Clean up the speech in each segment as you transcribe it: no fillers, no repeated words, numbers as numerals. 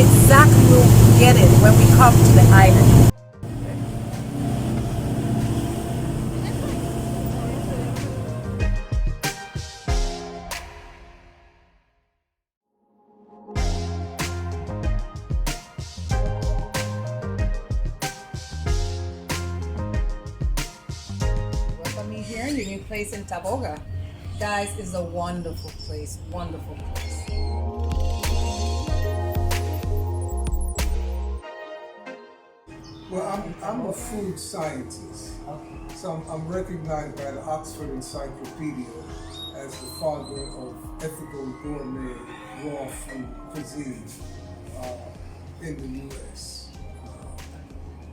exactly we'll get it when we come to the island. Welcome me here in your new place in Taboga. Guys, it's a wonderful place, wonderful place. Well, I'm a food scientist, Okay. so I'm recognized by the Oxford Encyclopedia as the father of ethical gourmet raw food cuisine in the U.S.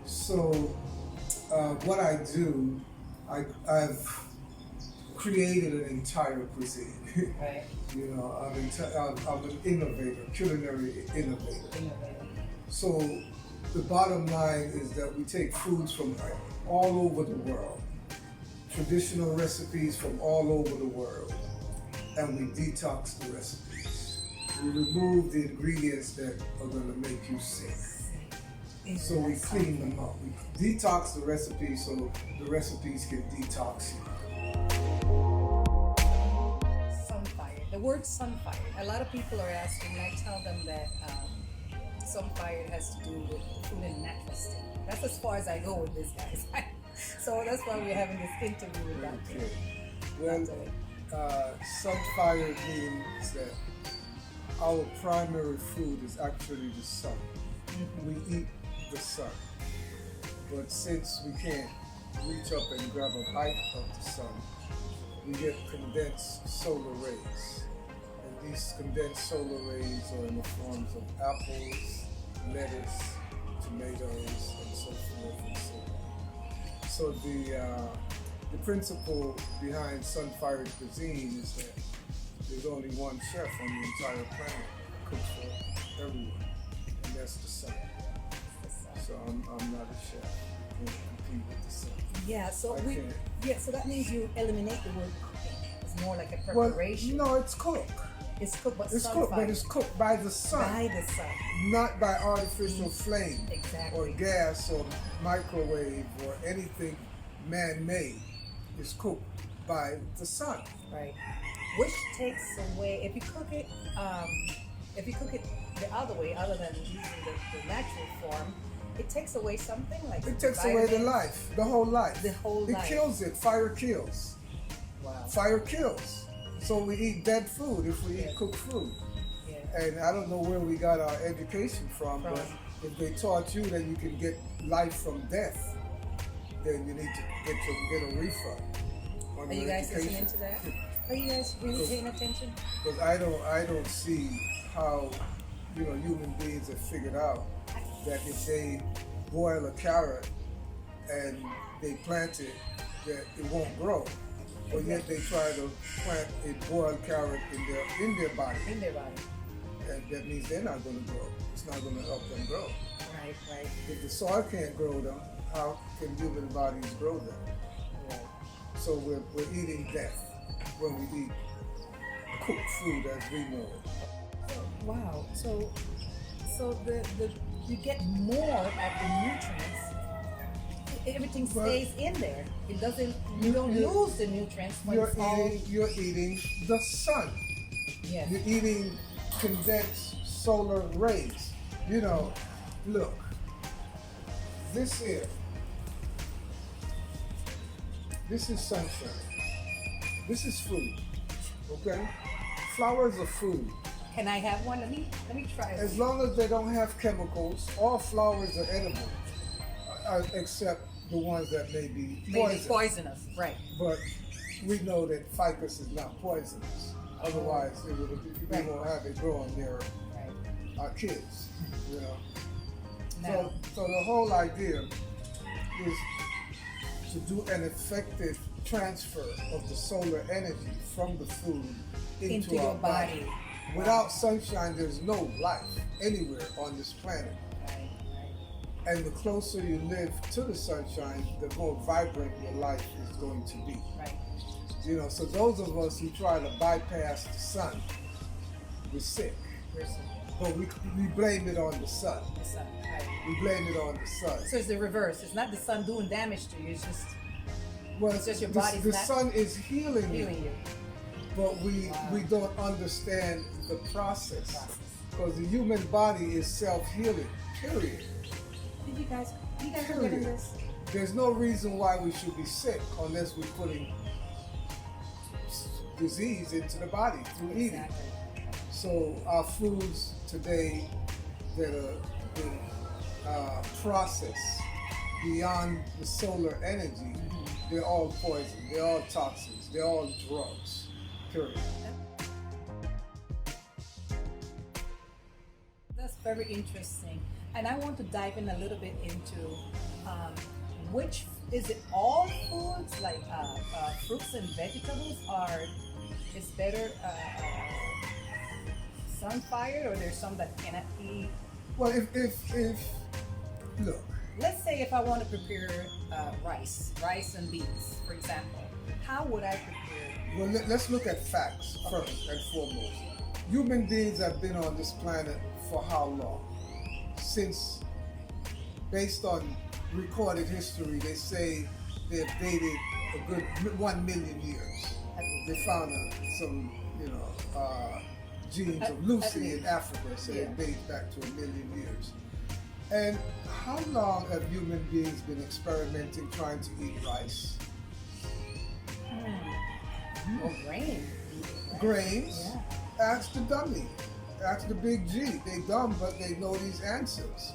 So what I do, I've created an entire cuisine. Right. You know, I'm an innovator, culinary innovator. So the bottom line is that we take foods from all over the world, traditional recipes from all over the world, and we detox the recipes. We remove the ingredients that are going to make you sick. So we clean them up. We detox the recipes so the recipes can detox you. Sunfired. The word sunfired. A lot of people are asking, and I tell them that sunfired has to do with food and natural state. That's as far as I go with this, guys. So that's why we're having this interview with Dr. Well, Sunfired means that our primary food is actually the sun. We eat the sun. But since we can't reach up and grab a bite of the sun, we get condensed solar rays. And these condensed solar rays are in the forms of apples, lettuce, tomatoes, and so forth and so on. So the principle behind Sunfired cuisine is that there's only one chef on the entire planet who cooks for everyone, and that's the sun. So I'm not a chef. I can't compete with the sun. Yeah, so so that means you eliminate the word cooking. It's more like a Well, preparation. no, it's cooked. It's cooked, but It's cooked, but it's cooked by the sun. by the sun. Not by artificial flame Exactly. or gas or microwave or anything man-made. It's cooked by the sun. Right. Which takes away if you cook it the other way, other than using the natural form, it takes away something like It takes away the life, the whole life. The whole it life. kills it. Fire kills. Wow. Fire kills. So we eat dead food if we eat cooked food. Yeah. And I don't know where we got our education from, but if they taught you that you can get life from death, then you need to get a refund on Are your you guys education. listening to that? Are you guys really paying attention? Because I don't see how human beings have figured out that if they boil a carrot and they plant it, that it won't grow. But yet they try to plant a boiled carrot in their body. In their body. And that means they're not going to grow. It's not going to help them grow. Right, right. If the soil can't grow them, how can human bodies grow them? Right. So we're eating death when we eat cooked food as we know it. Wow. So the you get more of the nutrients. Everything stays in there. It doesn't. You don't lose the nutrients when it's all. You're eating the sun. Yes. You're eating condensed solar rays. Look. This here. This is sunshine. This is food. Okay? Flowers are food. Can I have one? Let me try. As long as they don't have chemicals, all flowers are edible, except the ones that may be poisonous. Poisonous, right? But we know that ficus is not poisonous. Otherwise, we won't have it growing near our kids. Now, So the whole idea is to do an effective transfer of the solar energy from the food into our your body. Without sunshine, there's no life anywhere on this planet. Right. And the closer you live to the sunshine, the more vibrant your life is going to be. Right. So those of us who try to bypass the sun, we're sick. We're sick. but we blame it on the sun. The sun, right. We blame it on the sun. So it's the reverse. It's not the sun doing damage to you. It's just Well, it's just your the, body's the not sun is healing you, healing you. but we don't understand the process. Because the human body is self-healing, period. Did you guys are getting this? There's no reason why we should be sick unless we're putting disease into the body through eating. Exactly. So our foods today that are been processed beyond the solar energy, they're all poison, they're all toxins, they're all drugs, period. That's very interesting. And I want to dive in a little bit into which is it all foods like fruits and vegetables is better Sunfired, or there's some that cannot be. Well, if look, Let's say if I want to prepare rice and beans, for example, how would I prepare? well, let's look at facts first and foremost. Human beings have been on this planet for how long? Since, based on recorded history, they say they've dated a good 1 million years. They found some, genes of Lucy in Africa, so it dates back to 1 million years. And how long have human beings been experimenting trying to eat rice? Oh, grain. Grains? Yeah. Ask the dummy. Ask the big G. They dumb, but they know these answers.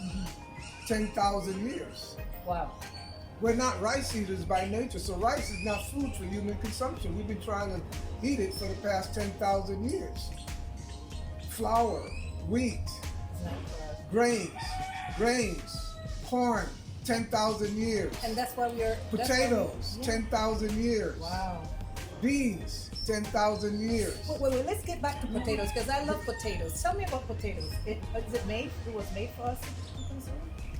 10,000 years. Wow. We're not rice eaters by nature, so rice is not food for human consumption. We've been trying to eat it for the past 10,000 years. Flour, wheat, grains, corn, 10,000 years. And that's why Potatoes, 10,000 years. Wow. Beans, 10,000 years. Wait, let's get back to potatoes, because I love potatoes. Tell me about potatoes. It was made for us to consume?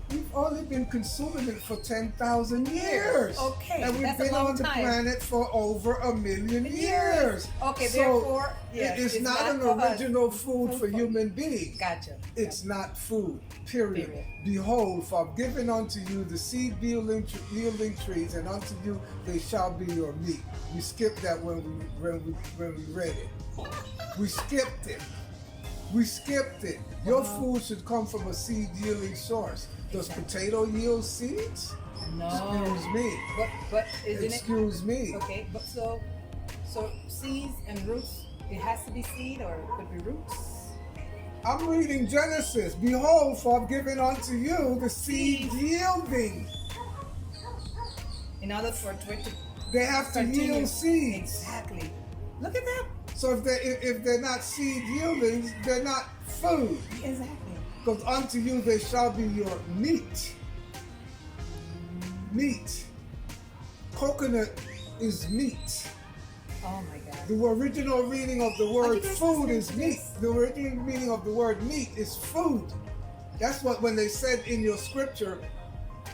We've only been consuming it for 10,000 years. Okay, and we've that's a been long on the time. planet for over 1 million years. Okay, so therefore, yes, it's not an for us. original food for human beings. Gotcha. It's not food, period. Period. Behold, for I've given unto you the seed yielding trees, and unto you they shall be your meat. We skipped that when we read it. We skipped it. Your food should come from a seed yielding source. Does potato yield seeds? No. Excuse me. But isn't Excuse me. Okay, but so seeds and roots, it has to be seed or it could be roots? I'm reading Genesis. Behold, for I've given unto you the seed yielding. In order for it to They have to continue. yield seeds. Exactly. Look at that. So if they're not seed yielding, they're not food. Exactly. Because unto you they shall be your meat. Meat. Coconut is meat. Oh my God. The original meaning of the word you guys food listening is to meat. this? The original meaning of the word meat is food. That's what when they said in your scripture,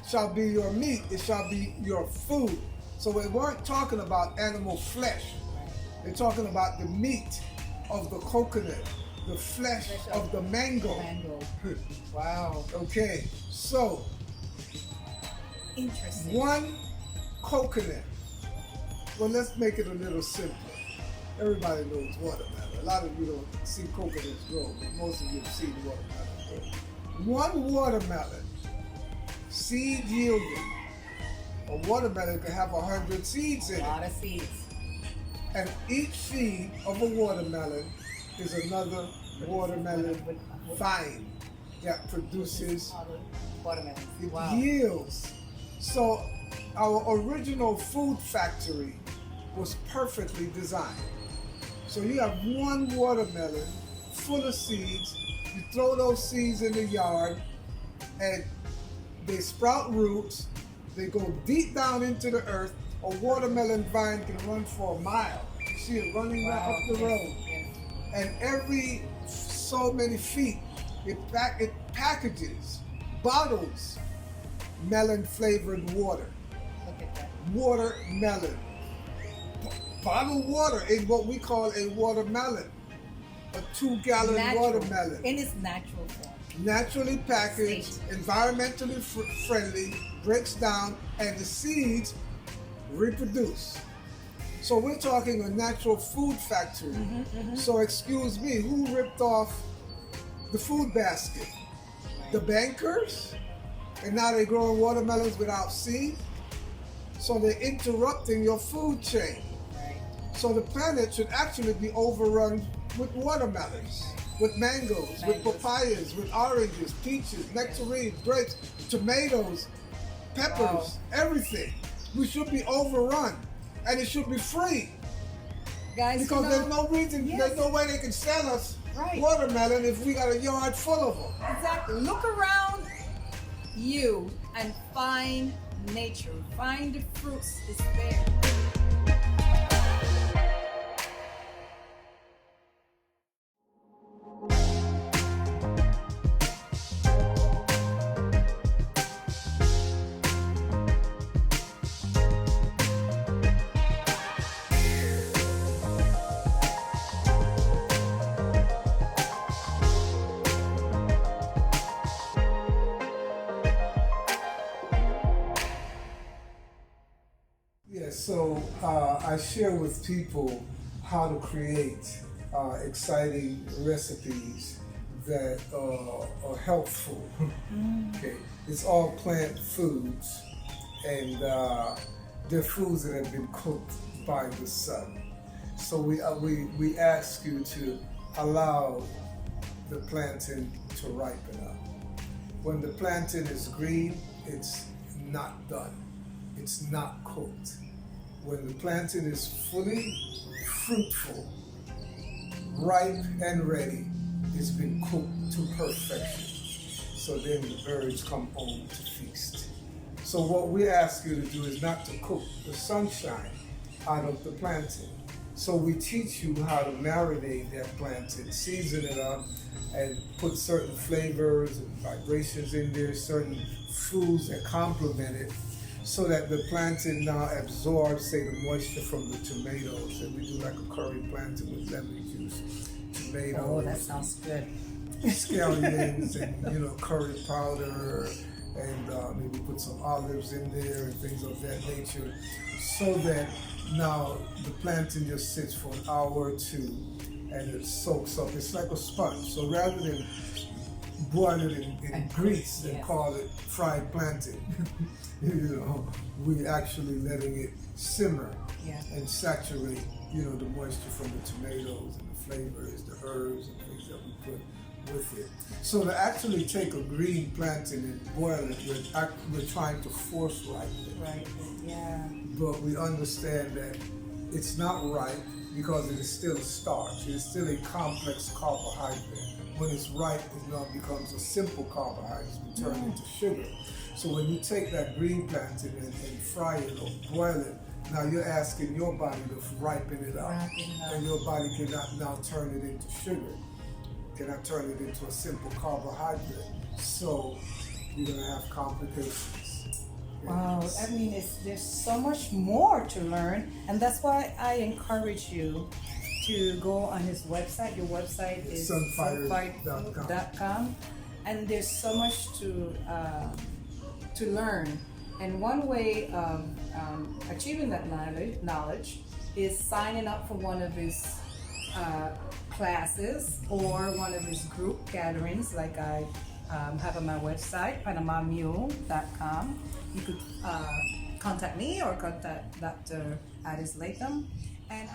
shall be your meat, it shall be your food. So we weren't talking about animal flesh. They're talking about the meat of the coconut, the flesh of the mango. Wow. Okay, so Interesting. one coconut. Well, let's make it a little simpler. Everybody knows watermelon. A lot of you don't see coconuts grow, but most of you have seen watermelon grow. One watermelon, seed yielding. A watermelon can have 100 seeds in A it. lot of seeds. And each seed of a watermelon is another watermelon vine that produces, Watermelon. it Wow. yields. So our original food factory was perfectly designed. So you have one watermelon full of seeds, you throw those seeds in the yard and they sprout roots, they go deep down into the earth. A watermelon vine can run for a mile. You see it running right up the road. Yes. And every so many feet, it packages, bottles, melon flavored water. Look at that. Watermelon. Bottled water is what we call a watermelon. a 2-gallon Natural, watermelon. in its natural form. Naturally packaged, environmentally friendly, breaks down, and the seeds reproduce. So we're talking a natural food factory. So excuse me, who ripped off the food basket? The bankers? And now they're growing watermelons without seed? So they're interrupting your food chain. Right. So the planet should actually be overrun with watermelons, with mangoes, with papayas, with oranges, peaches, nectarines, grapes, tomatoes, peppers, everything. We should be overrun, and it should be free. Guys, Because there's no reason, there's no way they can sell us watermelon if we got a yard full of them. Exactly. Look around you and find nature. Find the fruits. It's there. So I share with people how to create exciting recipes that are healthful. Okay, it's all plant foods, and they're foods that have been cooked by the sun. So we ask you to allow the plantain to ripen up. When the plantain is green, it's not done. It's not cooked. When the plantain is fully fruitful, ripe and ready, it's been cooked to perfection. So then the birds come home to feast. So what we ask you to do is not to cook the sunshine out of the plantain. So we teach you how to marinate that plantain, season it up, and put certain flavors and vibrations in there, certain foods that complement it, so that the plantain now absorbs, say, the moisture from the tomatoes. And we do like a curry plantain with lemon juice, tomatoes. Oh, that sounds good. Scallions and curry powder, and maybe put some olives in there and things of that nature, so that now the plantain just sits for an hour or two and it soaks up. It's like a sponge. So rather than boil it in grease and call it fried plantain, we actually letting it simmer and saturate, the moisture from the tomatoes and the flavors, the herbs and things that we put with it. So to actually take a green plantain and boil it, we're trying to force ripen it. Right. Yeah. But we understand that it's not ripe because it is still a starch. It is still a complex carbohydrate. When it's ripe, it now becomes a simple carbohydrate. We turn it into sugar. So when you take that green plantain and fry it or boil it, now you're asking your body to ripen it up. And your body cannot now turn it into sugar. Cannot turn it into a simple carbohydrate. So you're going to have complications. Wow, I mean, there's so much more to learn, and that's why I encourage you to go on his website. Your website is sunfired.com, and there's so much to learn. And one way of achieving that knowledge is signing up for one of his classes or one of his group gatherings, like I have on my website, panamamule.com. You could contact me or contact Dr. Aris Latham. And